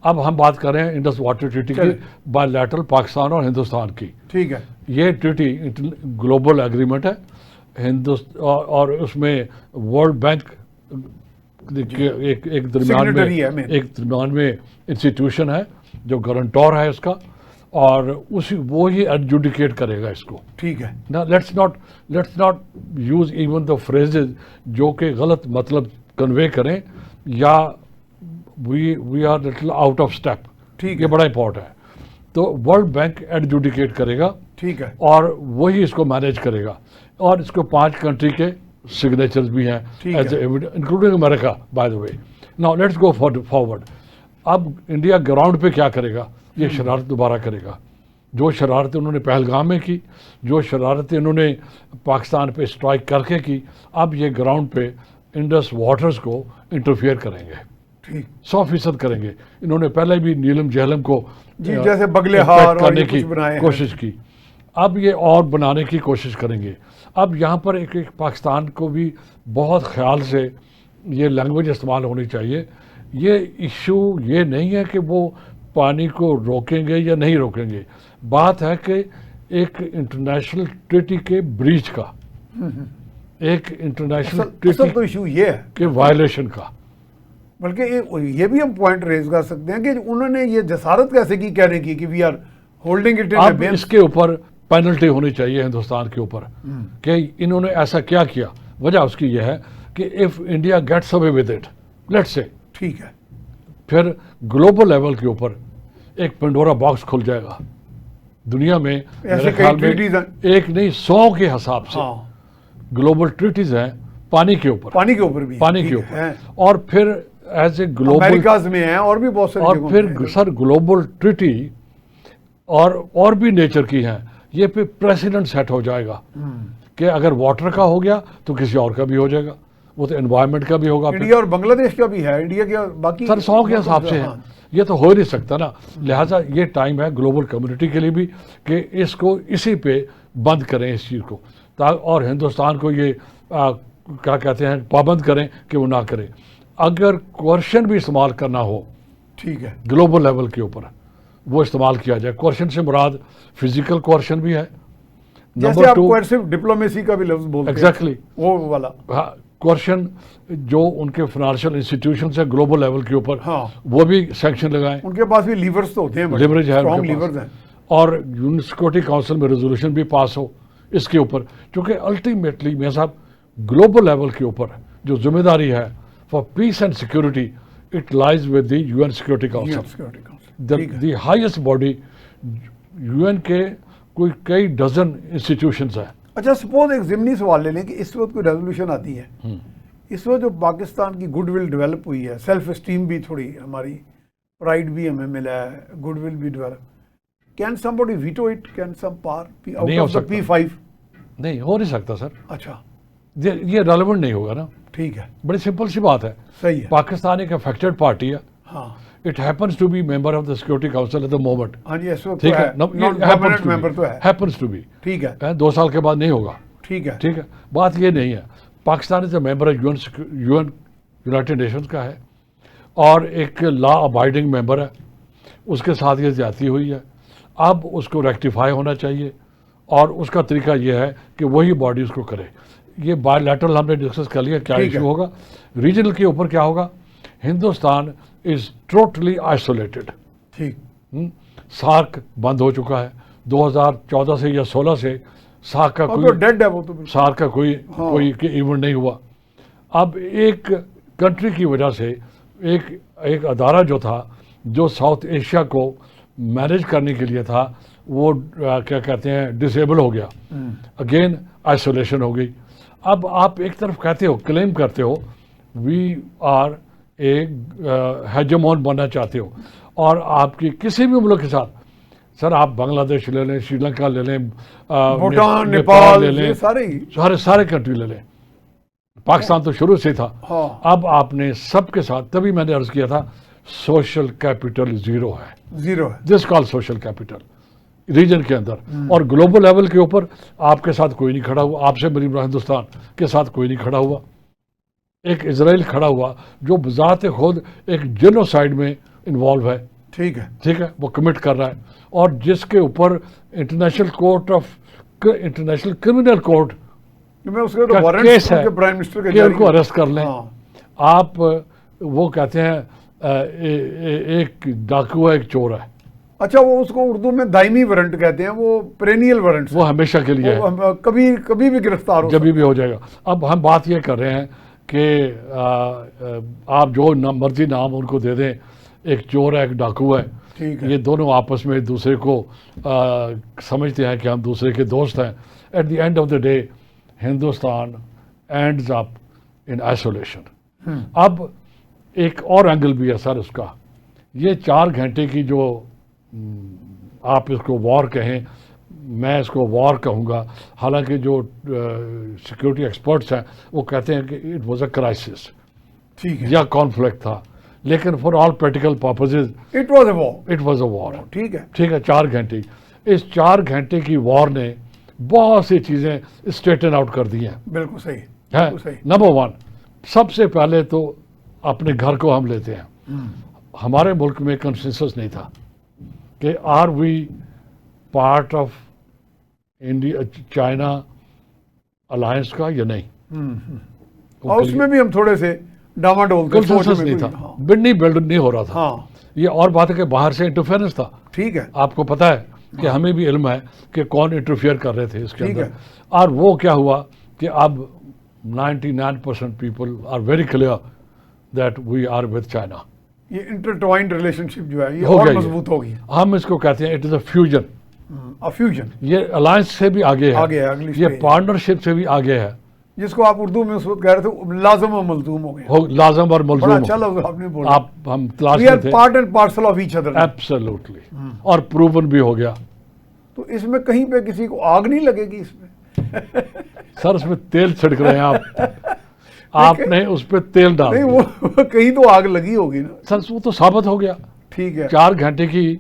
اب ہم بات کر رہے ہیں انڈس واٹر ٹریٹی کی بائی لیٹرل پاکستان اور ہندوستان کی. ٹھیک ہے. یہ ٹریٹی گلوبل ایگریمنٹ ہے اور اس میں ورلڈ بینک ایک درمیان میں انسٹیٹیوشن ہے جو گارنٹور ہے اس کا, اور وہی ایڈجوڈیکیٹ کرے گا اس کو. ٹھیک ہے. نا let's not use even the phrases جو کہ غلط مطلب کنوے کریں یا we are little out of step. ٹھیک یہ بڑا امپورٹنٹ ہے. تو ورلڈ بینک ایڈجوڈیکیٹ کرے گا. ٹھیک ہے. اور وہی اس کو مینیج کرے گا, اور اس کو 5 کنٹری کے سگنیچرز بھی ہیں including America by the way. Now let's go forward. اب انڈیا گراؤنڈ پہ کیا کرے گا؟ یہ شرارت دوبارہ کرے گا. جو شرارتیں انہوں نے پہلگام میں کی, جو شرارتیں انہوں نے پاکستان پہ اسٹرائک کر کے کی, اب یہ گراؤنڈ پہ انڈس واٹرز کو انٹرفیئر کریں گے. 100% کریں گے. انہوں نے پہلے بھی نیلم جہلم کو جیسے بگلے ہار کرنے کی کوشش کی, اب یہ اور بنانے کی کوشش کریں گے. اب یہاں پر ایک پاکستان کو بھی بہت خیال سے یہ لینگویج استعمال ہونی چاہیے. یہ ایشو یہ نہیں ہے کہ وہ پانی کو روکیں گے یا نہیں روکیں گے. بات ہے کہ ایک انٹرنیشنل ٹریٹی کے بریچ کا, ایک انٹرنیشنل ٹریٹی ایشو یہ ہے کہ وائلیشن کا. بلکہ یہ بھی ہم پوائنٹ ریز کر سکتے ہیں کہ انہوں نے یہ جسارت کیسے کی کہنے کی کہ وی آر ہولڈنگ اٹ. اب اس کے اوپر پینلٹی ہونی چاہیے ہندوستان کے اوپر کہ انہوں نے ایسا کیا کیا. وجہ اس کی یہ ہے کہ if India gets away with it, let's say, ٹھیک ہے, پھر گلوبل لیول کے اوپر ایک پنڈورا باکس کھل جائے گا دنیا میں. میرے خیال میں 1 نہیں 100 کے حساب سے گلوبل ٹریٹیز ہیں پانی کے اوپر بھی, پانی کے اوپر. اور پھر ایز اے گلوبل امریکاز میں ہیں اور بھی بہت ساری, اور پھر سر گلوبل ٹریٹی اور بھی نیچر کی ہیں. یہ پہ پریسیڈنٹ سیٹ ہو جائے گا کہ اگر واٹر کا ہو گیا تو کسی اور کا بھی ہو جائے گا, وہ تو انوائرمنٹ کا بھی ہوگا. انڈیا اور بنگلہ دیش کا بھی ہے, انڈیا کے باقی سر 100 کے حساب سے ہے. یہ تو ہو ہی نہیں سکتا نا. لہٰذا یہ ٹائم ہے گلوبل کمیونٹی کے لیے بھی کہ اس کو اسی پہ بند کریں اس چیز کو, اور ہندوستان کو یہ کیا کہتے ہیں پابند کریں کہ وہ نہ کریں. اگر کوئرشن بھی استعمال کرنا ہو, ٹھیک ہے, گلوبل لیول کے اوپر وہ استعمال کیا جائے. کوئرشن سے مراد فزیکل کوئرشن بھی ہے. جیسے آپ کوئرسو ڈپلومیسی کا بھی لفظ بولتے ہیں. ایگزیکٹلی وہ والا کوئرشن جو ان کے فائنینشیل انسٹیٹیوشنز ہیں گلوبل لیول کے اوپر, وہ بھی سینکشن لگائیں. ان کے پاس بھی لیورز تو ہوتے ہیں, لیوریج ہے, لیورز ہیں. اور یونین سیکورٹی کاؤنسل میں ریزولوشن بھی پاس ہو اس کے اوپر, کیونکہ الٹیمیٹلی میاں صاحب گلوبل لیول کے اوپر جو ذمہ داری ہے for piece and security, it lies with the UN security council, the highest body. UN کے کوئی کئی ڈزن انسٹیٹیوشنز ہیں. اچھا سپوز ایک ضمنی سوال لے لیں کہ اس وقت کوئی ریزولوشن آتی ہے, اس وقت جو پاکستان کی گڈ ول ڈیولپ ہوئی ہے, سیلف اسٹیم بھی تھوڑی ہماری, پرائڈ بھی ہمیں ملا ہے, گڈ ول بھی develop, can somebody veto it, can some پار نہیں ہو سکتا. P5 نہیں ہو نہیں سکتا سر. اچھا یہ ریلیونٹ نہیں ہوگا نا. ٹھیک ہے, بڑی سمپل سی بات ہے. صحیح ہے. پاکستان ایک افیکٹڈ پارٹی ہے. ہاں, It happens to be member of the Security Council at the moment. ہاں جی, اس وقت ٹھیک ہے, ممبر تو ہے. happens to be. ٹھیک ہے, 2 سال کے بعد نہیں ہوگا. ٹھیک ہے, ٹھیک ہے. بات یہ نہیں ہے. پاکستان از اے ممبر UN یونائٹڈ نیشنز کا ہے اور ایک لا ابائڈنگ ممبر ہے. اس کے ساتھ یہ زیادتی ہوئی ہے. اب اس کو ریکٹیفائی ہونا چاہیے, اور اس کا طریقہ یہ ہے کہ وہی باڈی اس کو کرے. یہ بائی لیٹرل ہم نے ڈسکس کر لیا کیا ایشو ہوگا. ریجنل کے اوپر کیا ہوگا؟ Hindustan is totally isolated. ٹھیک, سارک بند ہو چکا ہے 2014 سے یا 16 سے. سارک کا کوئی ایونٹ نہیں ہوا. اب ایک کنٹری کی وجہ سے ایک ادارہ جو تھا جو ساؤتھ ایشیا کو مینیج کرنے کے لیے تھا, وہ کیا کہتے ہیں ڈسیبل ہو گیا. اگین آئسولیشن ہو گئی. اب آپ ایک طرف کہتے ہو, کلیم کرتے ہو وی آر ایک ہیجمون بننا چاہتے ہو, اور آپ کی کسی بھی ملک کے ساتھ, سر آپ بنگلہ دیش لے لیں, سری لنکا لے لیں, بھوٹان, نیپال لے لیں, سارے کنٹری لے لیں. پاکستان تو شروع سے تھا. اب آپ نے سب کے ساتھ, تبھی میں نے عرض کیا تھا سوشل کیپٹل زیرو ہے. دس کال سوشل کیپٹل ریجن کے اندر. اور گلوبل لیول کے اوپر آپ کے ساتھ کوئی نہیں کھڑا ہوا. آپ سے بری ہندوستان کے ساتھ کوئی نہیں کھڑا ہوا. ایک اسرائیل کھڑا ہوا جو بذات خود ایک جینوسائیڈ میں انوالو ہے. ٹھیک ہے، ٹھیک ہے، وہ کمٹ کر رہا ہے، اور جس کے اوپر انٹرنیشنل کرمنل کورٹ میں اس کا کا وارنٹ کیس ہے پرائم منسٹر کے کہ ان کو اریسٹ کر لیں. ہاں آپ وہ کہتے ہیں ایک ڈاکو ہے، ایک چور ہے، اچھا وہ اس کو اردو میں دائمی وارنٹ کہتے ہیں، وہ پرینیل وارنٹ، وہ ہمیشہ کے لیے ہے، کبھی بھی گرفتار ہو جب بھی ہو جائے گا. اب ہم بات یہ کر رہے ہیں کہ آپ جو مرضی نام ان کو دے دیں، ایک چور ہے، ایک ڈاکو ہے، ٹھیک ہے، یہ دونوں آپس میں ایک دوسرے کو سمجھتے ہیں کہ ہم دوسرے کے دوست ہیں. At the end of the day Hindustan ends up in isolation. اب ایک اور اینگل بھی ہے سر اس کا، یہ 4 گھنٹے کی جو آپ اس کو وار کہیں، میں اس کو وار کہوں گا، حالانکہ جو سیکورٹی ایکسپرٹس ہیں وہ کہتے ہیں کہ اٹ واز اے کرائسس ٹھیک ہے، یا کانفلکٹ تھا، لیکن for all practical purposes it was a war, ٹھیک ہے. 4 گھنٹے، اس 4 گھنٹے کی وار نے بہت سی چیزیں اسٹریٹن آؤٹ کر دی ہیں. بالکل صحیح، ہے بالکل صحیح. نمبر 1، سب سے پہلے تو اپنے گھر کو ہم لیتے ہیں. ہمارے ملک میں کنسنسس نہیں تھا کہ are we part of India China alliance کا یا نہیں. اور اس میں بھی ہم تھوڑے سے ڈاواڈول تھے، کنسنسس نہیں تھا، بلڈ نہیں ہو رہا تھا. ہاں یہ اور بات ہے کہ باہر سے انٹرفیئرنس تھا. ٹھیک ہے، آپ کو پتا ہے کہ ہمیں بھی علم ہے کہ کون انٹرفیئر کر رہے تھے اس کے ٹھیک اندر. ہے. اور وہ کیا ہوا کہ اب 99% people are very clear that we are with China. یہ انٹرٹوائنڈ ریلیشن شپ جو ہے یہ ہو اور گیا مضبوط ہوگی. ہم اس کو کہتے ہیں it is a fusion. Fusion یہ الائنس سے بھی آگے آگے ہے، ہے، اگلی یہ stage. پارٹنرشپ سے بھی آگے ہے. جس کو آپ اردو میں اس وقت کہہ رہے تھے لازم و ملزوم ہو گئے. لازم اور بڑا ملزوم. اچھا لفظ آپ نے بولا. آپ ہم تلاش وی میں آر تھے. Part and parcel of each other. Absolutely. اور پروون بھی ہو گیا. تو اس میں کہیں پہ کسی کو آگ نہیں لگے گی اس میں؟ سر اس میں تیل چھڑک رہے ہیں آپ نے اس پہ تیل ڈال نہیں، دیا. وہ کہیں تو آگ لگی ہوگی نا. سر وہ تو ثابت ہو گیا. ٹھیک ہے، 4 گھنٹے کی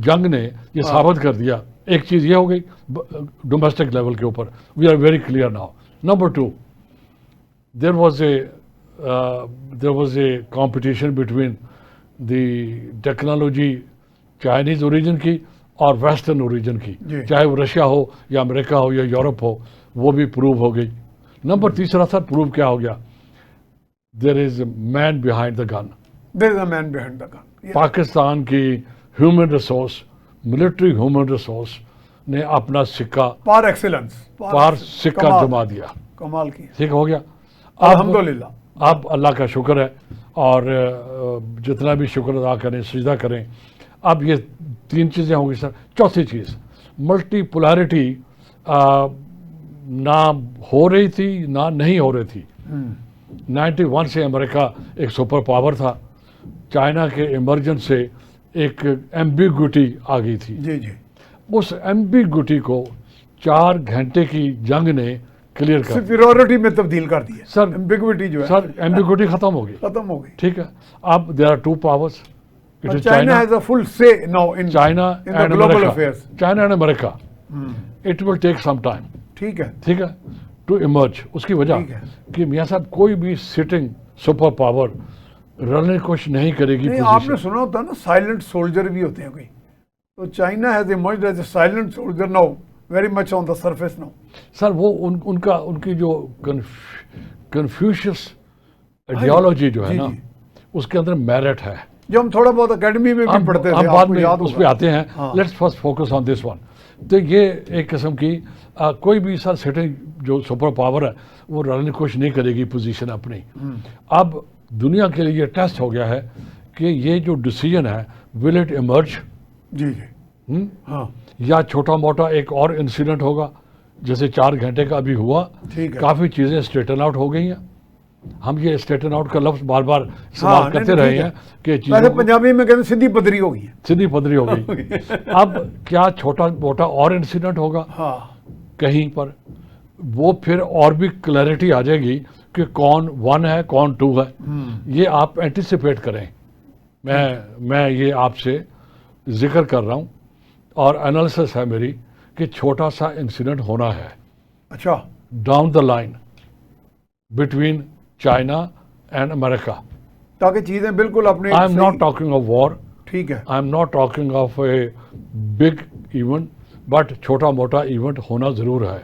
جنگ نے یہ ثابت کر دیا. ایک چیز یہ ہو گئی ڈومیسٹک لیول کے اوپر، we are very clear now. Number 2، there was a competition between the technology Chinese origin کی اور ویسٹرن اوریجن کی، جی. چاہے وہ رشیا ہو یا امریکہ ہو یا یورپ ہو، وہ بھی پروو ہو گئی. نمبر 3 سر پروو کیا ہو گیا؟ There is a man behind the gun. There is a man behind the gun. Pakistan کی human resource, military human resource نے اپنا سکہ پار ایکسیلنس، پار سکہ جما دیا. کمال کی. ٹھیک ہو گیا. الحمدللہ. اب اللہ کا شکر ہے، اور جتنا بھی شکر ادا کریں، سجدہ کریں. اب یہ 3 چیزیں ہوں گی سر. چوتھی چیز، ملٹی پولیرٹی نہ ہو رہی تھی نہ نہیں ہو رہی تھی. 91 سے امریکہ ایک سپر پاور تھا. چائنا کے ایمرجنس سے ایک ایمبیگوٹی آ گئی تھی. جی جی. اس ایمبیگوٹی کو 4 گھنٹے کی جنگ نے کلیئر کر دیا. سپیریورٹی میں تبدیل کر دیا. سر ایمبیگوٹی جو ہے سر ایمبیگوٹی ختم ہو گئی. ختم ہو گئی. ٹھیک ہے. اب there are 2 powers. It is China has a full say now in China in the and global America. affairs. China and America. It will take some time. ٹھیک ہے. ٹھیک ہے. To emerge. اس کی وجہ ٹھیک ہے. کہ میاں صاحب کوئی بھی سٹنگ سپر پاور رلنے کی کوشش نہیں کرے گی. نہیں، آپ نے سنا ہوتا نا سائلنٹ سولجر بھی ہوتے ہیں کوئی. تو China has emerged as a silent soldier now, very much on the surface now. Sir وہ ان کی جو کنفیوشس آئیڈیالوجی جو ہے نا، اس کے اندر میرٹ ہے. جو ہم تھوڑا بہت اکیڈمی میں بھی پڑھتے تھے، ہم بعد میں اس پہ آتے ہیں. ہاں. Let's first focus on this one. تو یہ ایک قسم کی کوئی بھی سر سٹنگ جو سپر پاور ہے وہ رلنے کی کوشش نہیں کرے گی پوزیشن اپنی. اب دنیا کے لیے یہ ٹیسٹ ہو گیا ہے کہ یہ جو ڈیسیجن ہے ول اٹ ایمرج. جی جی. ہاں. یا چھوٹا موٹا ایک اور انسیڈنٹ ہوگا جیسے 4 گھنٹے کا ابھی ہوا. ٹھیک ہے. کافی چیزیں اسٹریٹن آؤٹ ہو گئی ہیں. ہم یہ اسٹریٹن آؤٹ کا لفظ بار بار استعمال کرتے رہے ہیں کہ ویسے پنجابی میں کہتے ہیں سیدھی پدری ہو گئی. سیدھی پدری ہو گئی. اب کیا چھوٹا موٹا اور انسیڈنٹ ہوگا کہیں پر، وہ پھر اور بھی کلیئرٹی آ جائے گی کہ کون 1 ہے کون 2 ہے. یہ آپ اینٹیسپیٹ کریں. میں یہ آپ سے ذکر کر رہا ہوں اور انالیسس ہے میری کہ چھوٹا سا انسیڈنٹ ہونا ہے. اچھا. Down the line between China and امریکہ. تاکہ چیزیں بالکل اپنے. I am not talking of war. ٹھیک ہے. I am not talking of a big event, but چھوٹا موٹا ایونٹ ہونا ضرور ہے.